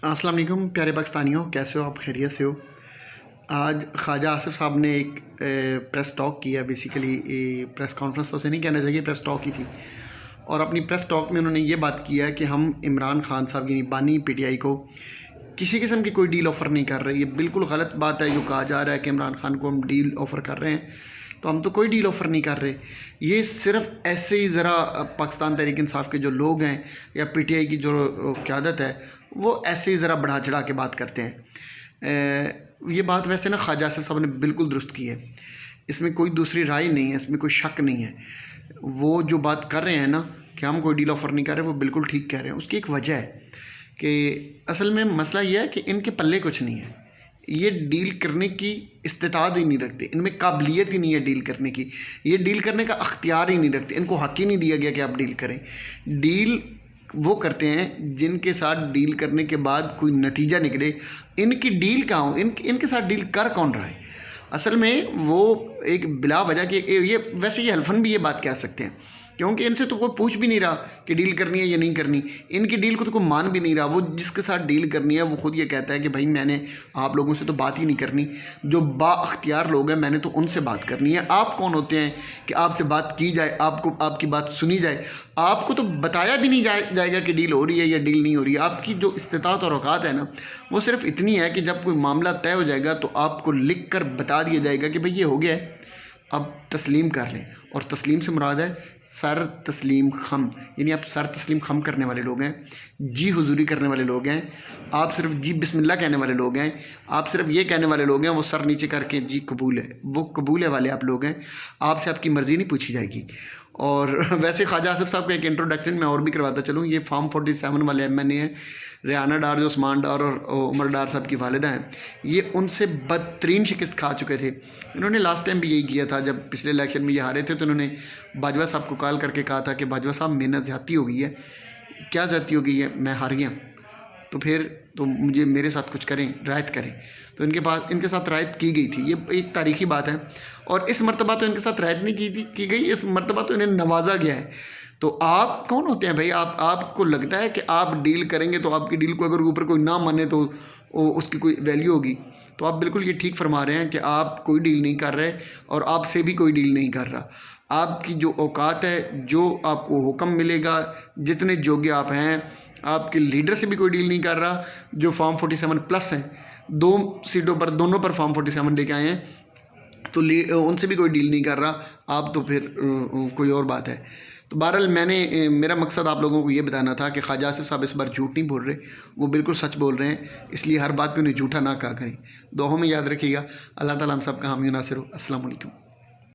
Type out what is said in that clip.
अस्सलाम वालेकुम प्यारे पाकिस्तानियों, कैसे हो आप? खैरियत से हो? आज ख्वाजा आसिफ साहब ने एक प्रेस टॉक किया। बेसिकली प्रेस कॉन्फ्रेंस तो उसे नहीं कहना चाहिए, प्रेस टॉक ही थी। और अपनी प्रेस टॉक में उन्होंने ये बात किया कि हम इमरान खान साहब यानी बानी PTI को किसी किस्म की कोई डील ऑफ़र नहीं कर रहे। ये बिल्कुल गलत बात है जो कहा जा रहा है कि इमरान खान को हम डील ऑफ़र कर रहे हैं। तो हम तो कोई डील ऑफ़र नहीं कर रहे। ये सिर्फ ऐसे ही ज़रा पाकिस्तान तहरीक इंसाफ के जो लोग हैं या PTI की जो क़यादत है वो ऐसे ही ज़रा बढ़ा चढ़ा के बात करते हैं। ये बात वैसे ना ख्वाजा आसिफ साहब ने बिल्कुल दुरुस्त की है। इसमें कोई दूसरी राय नहीं है, इसमें कोई शक नहीं है। वो जो बात कर रहे हैं ना कि हम कोई डील ऑफ़र नहीं कर रहे, वो बिल्कुल ठीक कह रहे हैं। उसकी एक वजह है कि असल में मसला ये है कि इनके पल्ले कुछ नहीं है। ये डील करने की इस्तिताअत ही नहीं रखते, इनमें काबिलियत ही नहीं है डील करने की। ये डील करने का अख्तियार ही नहीं रखते, इनको हक़ ही नहीं दिया गया कि आप डील करें। डील वो करते हैं जिनके साथ डील करने के बाद कोई नतीजा निकले। इनकी डील कहाँ हो? इनके साथ डील कर कौन रहा है? असल में वो एक बिला वजह की ये वैसे ये हल्फन भी ये बात कह सकते हैं, क्योंकि इनसे तो कोई पूछ भी नहीं रहा कि डील करनी है या नहीं करनी। इनकी डील को तो कोई मान भी नहीं रहा। वो जिसके साथ डील करनी है वो खुद ये कहता है कि भाई मैंने आप लोगों से तो बात ही नहीं करनी। जो बाअख्तियार लोग हैं मैंने तो उनसे बात करनी है। आप कौन होते हैं कि आपसे बात की जाए, आपको आपकी बात सुनी जाए? आपको तो बताया भी नहीं जाएगा कि डील हो रही है या डील नहीं हो रही है। आपकी जो इस्तिताअत और औकात है ना वो सिर्फ इतनी है कि जब कोई मामला तय हो जाएगा तो आपको लिख कर बता दिया जाएगा कि भाई ये हो गया है, अब तस्लीम कर लें। और तस्लीम से मुराद है सर तस्लीम खम, यानी आप सर तस्लीम खम करने वाले लोग हैं, जी हुजूरी करने वाले लोग हैं। आप सिर्फ जी बिस्मिल्लाह कहने वाले लोग हैं। आप सिर्फ ये कहने वाले लोग हैं वो सर नीचे करके जी कबूल है, वो कबूल है वाले आप लोग हैं। आपसे आपकी मर्ज़ी नहीं पूछी जाएगी। और वैसे ख्वाजा आसिफ साहब का एक इंट्रोडक्शन मैं और भी करवाता चलूँ। ये फार्म 47 वाले MNA हैं। रेहाना डार जो उस्मान डार और उमर डार साहब की वालिदा हैं, ये उनसे बदतरीन शिकस्त खा चुके थे। इन्होंने लास्ट टाइम भी यही किया था। जब पिछले इलेक्शन में ये हारे थे तो इन्होंने बाजवा साहब को कॉल करके कहा था कि बाजवा साहब मेहनत ज़्यादती हो गई है। क्या ज़्यादती हो गई है? मैं हार गया तो फिर तो मुझे मेरे साथ कुछ करें, रायत करें। तो इनके साथ रायत की गई थी। ये एक तारीख़ी बात है। और इस मरतबा तो इनके साथ रायत नहीं की गई, इस मरतबा तो इन्हें नवाजा गया है। तो आप कौन होते हैं भाई? आपको लगता है कि आप डील करेंगे तो आपकी डील को अगर ऊपर कोई ना माने तो उसकी कोई वैल्यू होगी? तो आप बिल्कुल ये ठीक फरमा रहे हैं कि आप कोई डील नहीं कर रहे और आपसे भी कोई डील नहीं कर रहा। आपकी जो औकात है, जो आपको हुक्म मिलेगा, जितने योग्य आप हैं, आपके लीडर से भी कोई डील नहीं कर रहा। जो फॉर्म 47+ हैं, 2 सीटों पर दोनों पर फॉर्म 47 लेके आए हैं, तो उनसे भी कोई डील नहीं कर रहा। आप तो फिर कोई और बात है। तो बहरहाल मेरा मकसद आप लोगों को ये बताना था कि ख्वाजा आसिफ साहब इस बार झूठ नहीं बोल रहे, वो बिल्कुल सच बोल रहे हैं। इसलिए हर बात पे उन्हें झूठा ना कहा करें। दुआओं में याद रखिएगा। अल्लाह ताला हम सब का हामी नासिर हो। अस्सलाम वालेकुम।